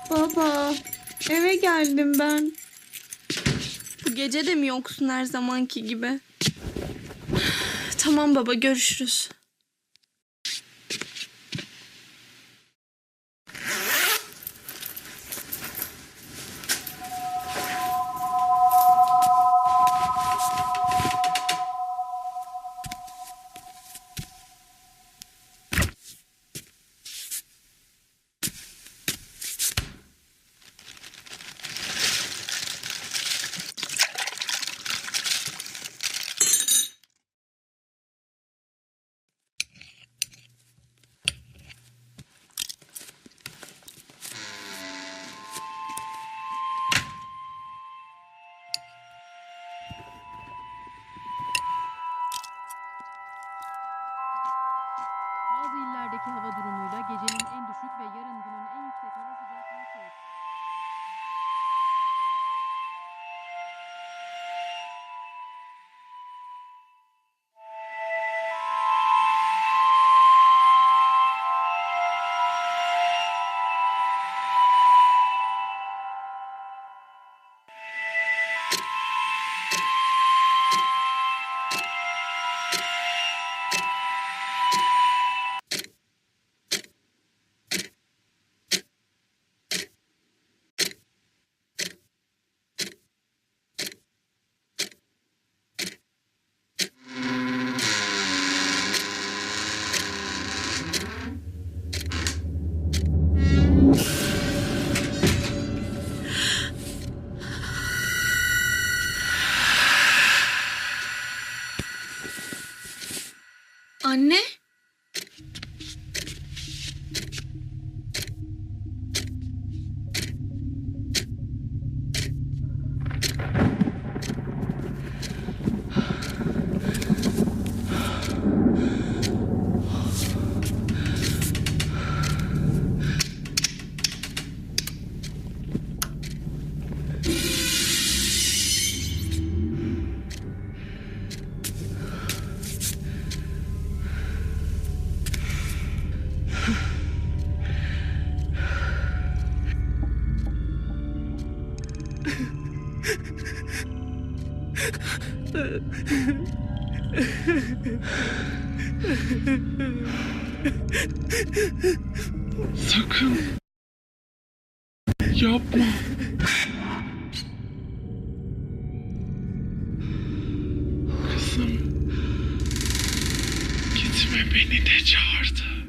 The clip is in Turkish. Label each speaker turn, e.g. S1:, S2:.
S1: Baba, eve geldim ben.
S2: Bu gece de mi yoksun her zamanki gibi? Tamam baba, görüşürüz.
S3: Bazı illerdeki hava durumuyla gecenin en düşük ve yarın günün en yüksek hava sıcaklığı soğuk.
S2: Anne?
S4: Sakın yapma. Kızım, gitme, beni de çağırdı.